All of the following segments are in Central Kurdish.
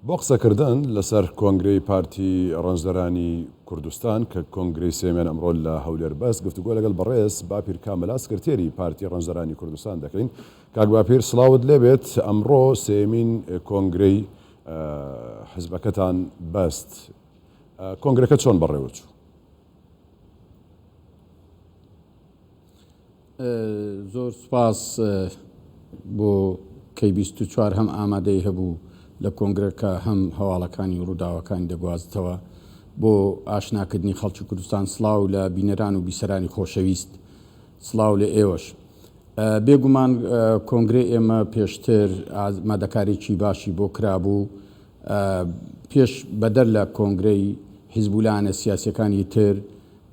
بۆ قسەکردن لەسەر کۆنگرەی پارتی ڕەنجدەرانی کوردستان کە کۆنگرەی سێمیان ئەمڕۆ لە هەولێر بەس گفتوگۆ لەگەڵ بەڕێز باپیر کامەلا سکرتێری پارتی ڕەنجدەرانی کوردستان دەکەین. کاک باپیر سڵاوت لێبێت. ئەمڕۆ سێمین کۆنگرەی حزبەکەتان بەست. کۆنگرەکە چۆن بەڕێوەچوو؟ زۆر سوپاس بۆ کەی 24 هەم ئامادەی هەبوو لە کۆنگرەکە هەم هەواڵەکانی ڕووداوەکانی دەگوازتەوە بۆ ئاشناکردنی خەڵکی کوردستان. سڵاو لە بینەران و بیسەرانی خۆشەویست، سڵاو لە ئێوەش. بێگومان کۆنگرەی ئێمە پێشتر مادەکارێکی باشی بۆ کرابوو پێش بەدەر لە کۆنگرەی حیزبولانە سیاسیەکانی تر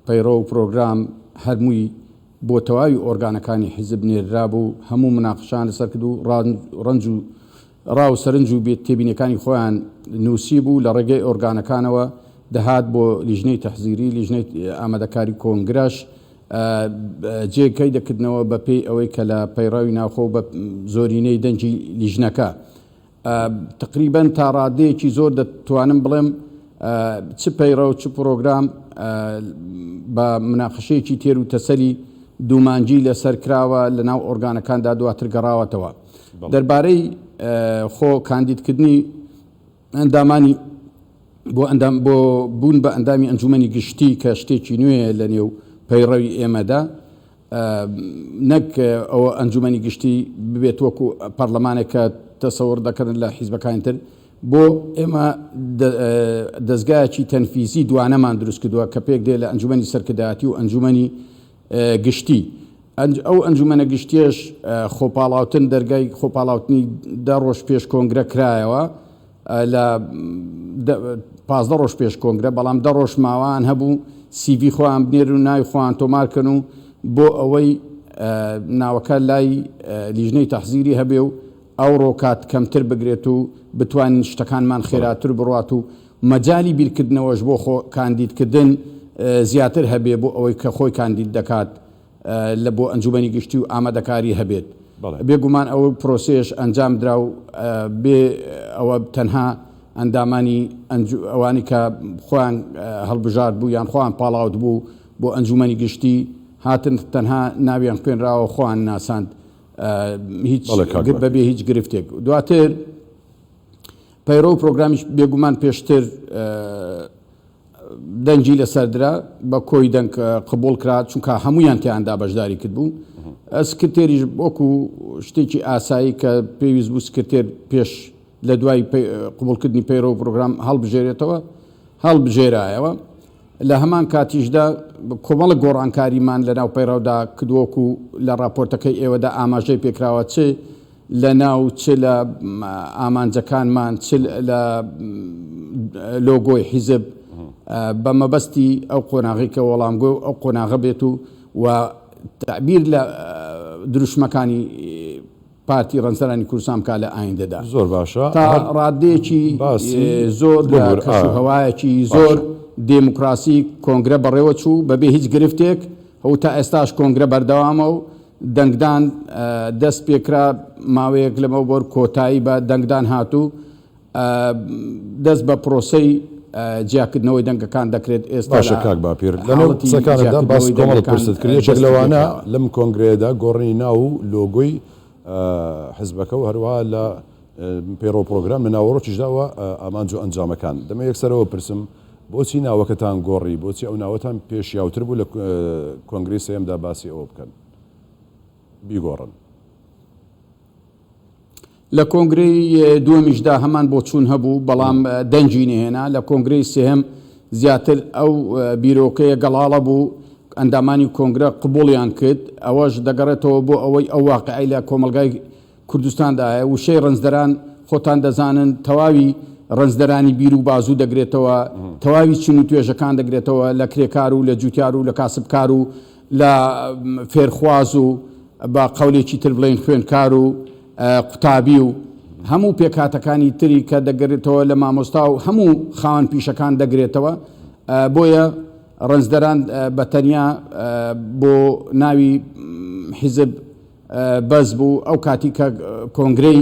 پەیڕۆ و پرۆگرام هەرمووی بۆ تەواوی ئۆرگانەکانی حیزب نێررا بوو، هەموو مناقشان لەسەر کرد و ڕەنج و ڕاو سەرنج و بێت تێبینەکانی خۆیان نووسی بوو لە ڕێگەی ئۆرگانەکانەوە دەهات بۆ لیژنەی تەحزیری، لیژنەی ئامادەکاری کۆنگرەش جێگەی دەکردنەوە بە پێی ئەوەی کە لە پەیڕاوی ناوخۆ بە زۆرینەی دەنجی لیژنەکە. تقریبەن تا ڕادەیەکی زۆر دەتوانم بڵێم چ پەیڕە و چ پرۆگرام بە مناقشەیەکی تێر و تەسەلی دوومانجی لەسەر کراوە لە ناو ئۆرگانەکاندا دواتر گەڕاوەتەوە. دەربارەی خۆ کاندیدکردنی ئەندامانی بۆ بوون بە ئەندامی ئەنجومەنی گشتی کە شتێکی نوێ لە نێو پەیڕەوی ئێمەدا، نەک ئەوە ئەنجومەنی گشتی ببێت وەکو پەرلەمانێکە تەسەوڕ دەکەن لە حیزبەکانی تر، بۆ ئێمە دەستگایەکی تەنفیزی دوانەمان دروست کردووە کە پێک دێ لە ئەنجومەنی سەرکردایەتی و ئەنجومەنی گشتی. ئەو ئەنجومەنە گشتیش خۆپاڵاوتن دەرگای خۆپاڵاوتنی 10 ڕۆژ پێش کۆنگرە کرایەوە لە 15 ڕۆژ پێش کۆنگرە، بەڵام 10 ڕۆژ ماوان هەبوو سیڤی خۆیان بنێرن و ناوی خۆیان تۆمارکەن و بۆ ئەوەی ناوەکە لای لیژنەی تەحزیری هەبێ و ئەو ڕۆکات کەمتر بگرێت و بتوانین شتەکانمان خێراتر بڕات و مەجای بیرکردنەوەش بۆ خۆ کاندیدکردن زیاتر هەبێ بۆ ئەوەی کە خۆی کاندید دەکات لە بۆ ئەنجومەنی گشتی و ئامادەکاری هەبێت. بێگومان ئەوە پرۆسێش ئەنجام درا و بێ ئەوە تەنها ئەندامانی ئەوانی کە خۆیان هەڵبژار بوو یان خۆیان پاڵاوت بوو بۆ ئەنجومەنی گشتی هاتن تەنها ناویان خوێنراوە خۆیان ناساند بەبێ هیچ گرفتێک. دواتر پەیڕۆ و پرۆگرامیش بێگومان پێشتر دەنجی لەسەردرا بە کۆی دەنگ قبول کرات چونکە هەمویان تیاندا بەشداری کرد بوو. سکرتێریش وەکو شتێکی ئاسایی کە پێویست بوو سکرتێر پێش لە دوای قبولکردنی پەیڕۆ و پرۆگرام هەڵبژێرێتەوە هەڵبژێرایەوە. لە هەمان کاتیشدا کۆمەڵە گۆڕانکاریمان لە ناو پەیڕەودا کردووەکو لە راپۆرتەکەی ئێوەدا ئاماژەی پێکراوە چ لە ناو چ لە ئامانجەکانمان چ لە لۆگۆی حیزب بە مەبەستی ئەو قۆناغی کە وەڵامگۆ ئەو قۆناغە بێت و تعبیر لە دروشمەکانی پارتی ڕەنجدەرانی کوردستان بکات لە ئایندەدا. زۆر باشە. تا ڕادەیەکی زۆر لە کەشوهەوایەکی زۆر دێموکراسی کۆنگرە بەڕێوە چوو بەبێ هیچ گرفتێک. هەو تا ئێستاش کۆنگرە بەردەوامە و دەنگدان دەست پێکرا ماوەیەک لەمە بۆر کۆتایی بە دەنگدان هاتوو دەست بە پرۆسەی جیاکردنەوەی دەنگەکان دەکرێت. ئێستا باشە کاک باپیر لەنێو قسەکانتدا باس کۆمەڵ پرسیدکردنیەک لەوانە لەم کۆنگرەیەدا گۆڕنی ناو و لۆگۆی حزبەکە و هەروەها لە پەیڕۆ پرۆگرام لە ناوەڕۆکیشداوە ئامانج و ئەنجامەکان. دەمە یەکسەرەوە پرسم بۆچی ناوەکەتان گۆڕی، بۆچی ئەو ناوەتان پێشیاوتر بوو لە کۆنگرەی سێیەمدا باسی ئەوە بکەن بیگۆڕن؟ لە کۆنگرەی دووەمیشدا هەمان بۆ چوون هەبوو بەڵام دەنجی نهێنا. لە کۆنگرەی سێهەم زیاتر ئەو بیرۆکەیە گەڵاڵە بوو ئەندامانی کۆنگرە قبوڵیان کرد. ئەوەش دەگەڕێتەوە بۆ ئەوەی ئەو واقعی لە کۆمەلگای کوردستاندایە وشەی ڕەنجدەران خۆتان دەزانن تەواوی ڕەنجدەرانی بیر و بازوو دەگرێتەوە، تەواوی چین و توێژەکان دەگرێتەوە لە کرێکار و لە جوتیار و لە کاسبکار و لە فێرخواز و بە قەولێکی تر بڵێن خوێنکار و قوتابی و هەموو پێکهاتەکانی تری کە دەگرێتەوە لە مامۆستا و هەموو خاوەن پیشەکان دەگرێتەوە. بۆیە ڕەنجدەران بەتەنیا بۆ ناوی حیزب بەس بوو ئەو کاتی کە کۆنگرەی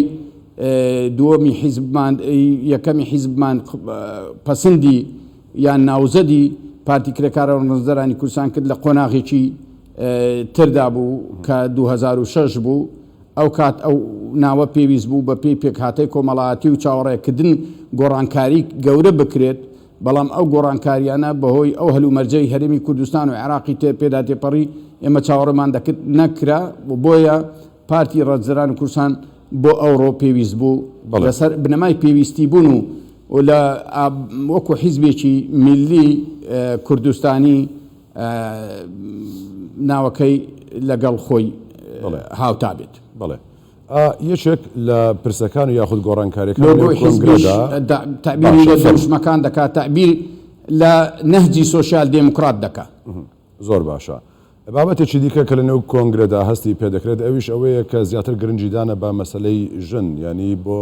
دووەمی حیزبمان یەکەمی حیزبمان پەسەندی یان ناوزەدی پارتی کرێکارە ڕەنزەرانی کوردستان کرد لە قۆناغێکی تردا بوو کە 2006 بوو ئەو کات ئەو ناوە پێویست بوو بە پێی پێکهاتەی کۆمەڵایەتی و چاوەڕێکردن گۆڕانکاری گەورە بکرێت بەڵام ئەو گۆڕانکاریانە بەهۆی ئەو هەلومەرجەی هەرێمی کوردستان و عێراقی پێدا تێپەڕی ئێمە چاوەڕێمان دەکرد نەکرا بۆیە پارتی ڕەنزەرانی کوردستان بۆ ئەوڕۆ پێویست بوو لەسەر بنەمای پێویستی بوون و لە وەکو حیزبێکی میلی کوردستانی ناوەکەی لەگەڵ خۆی هاوتا بێت. بڵێ یەکێک لە پرسەکان و یاخود گۆڕانکاریەکان تعبیری لە دەوشمەکان دەکات تعبیر لە نەهجی سۆشیال دێموکرات دەکات. زۆر باشە. بابەتێکی دیکە کە لە نێو کۆنگرەدا هەستی پێدەکرێت ئەویش ئەوەیە کە زیاتر گرنگیدانە بە مەسلەی ژن ینی بۆ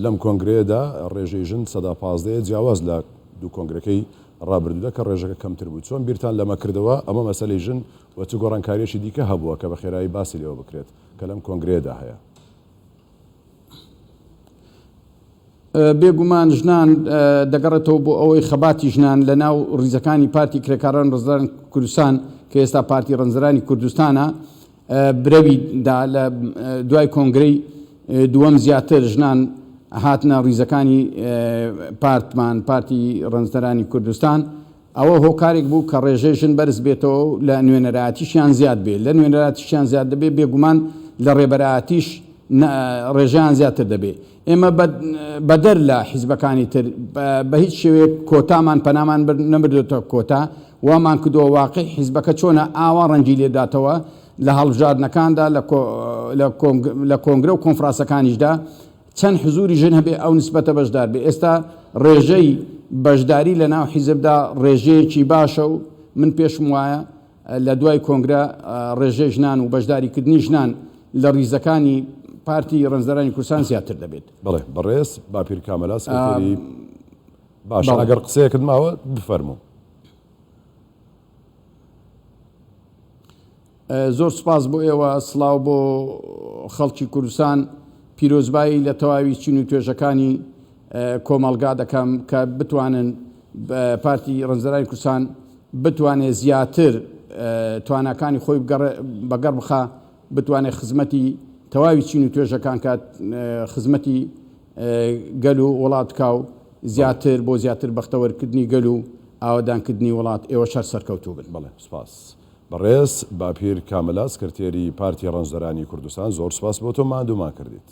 لەم کۆنگرێدا ڕێژەی ژن 15 جیاواز لە دوو کۆنگرەکەی ڕابردوودا کە ڕێژەکە کەمتر بوو چۆن بیرتان لەمە کردەوە ئەمە مەسلەی ژن و چ گۆڕانکاریەکی دیکە هەبووە کە بە خێرایی باسی لێوە بکرێت کە لەم کۆنگرێدا هەیە. بێگومان ژنان دەگەڕێتەوە بۆ ئەوەی خەباتی ژنان لە ناو ڕیزەکانی پارتی کرێکاران ڕەنزەرانی کوردستان کە ئێستا پارتی ڕەنزەرانی کوردستانە برەویدا لە دوای کۆنگرەی دووەم زیاتر ژنان هاتنە ڕیزەکانی پارتمان پارتی ڕەنزەرانی کوردستان ئەوە هۆکارێک بوو کە ڕێژەی ژن بەرز بێتەوە لە نوێنەرایەتیشیان زیاد بێت لە نوێنەرایەتیشیان زیاد دەبێت بێگومان لە ڕێبەرایەتیش ڕێژەیان زیاتر دەبێت. ئێمە بەدەر لە حیزبەکانی تر بە هیچ شێوەیەک کۆتامان پەنامان نەبردێتەوە کۆتا وامان کردەوە واقعی حیزبەکە چۆنە ئاوا ڕەنگی لێداتەوە لە هەڵبژاردنەکاندا لە کۆنگرە و کۆنفرانسەکانیشدا چەند حزوری ژن هەبێ ئەو نسبەتە بەشدار بێ. ئێستا ڕێژەی بەشداری لە ناو حیزبدا ڕێژەیەکی باشە و من پێشم وایە لە دوای کۆنگرە ڕێژەی ژنان و بەشداریکردنی ژنان لە ڕیزەکانی پارتی ڕەنزەرانی کوردستان زیاتر دەبێت. بڵێ بەڕێز باپیر کامەلا سکرتێری باش ئەگەر قسەیەکت ماوە بفەرموو. زۆر سپاس بۆ ئێوە سڵاو بۆ خەڵکی کوردستان پیرۆزبایی لە تەواوی چین و توێژەکانی کۆمەڵگا دەکەم کە بتوانن پارتی ڕەنزەرانی کوردستان بتوانێت زیاتر توانەکانی خۆی بەگەڕ بخا بتوانێت خزمەتی تەواوی چین و توێژەکان کات خزمەتی گەل و وڵات کاو زیاتر بۆ زیاتر بەختەوەرکردنی گەل و ئاوادانکردنی وڵات ئێوە شەر سەرکەوتوو بن. بەڵێ سپاس. بەڕێز باپیر کامەلا سکرتێری پارتی ڕەنزەرانی کوردستان زۆر سپاس بۆ تۆ مادوومان کردیت.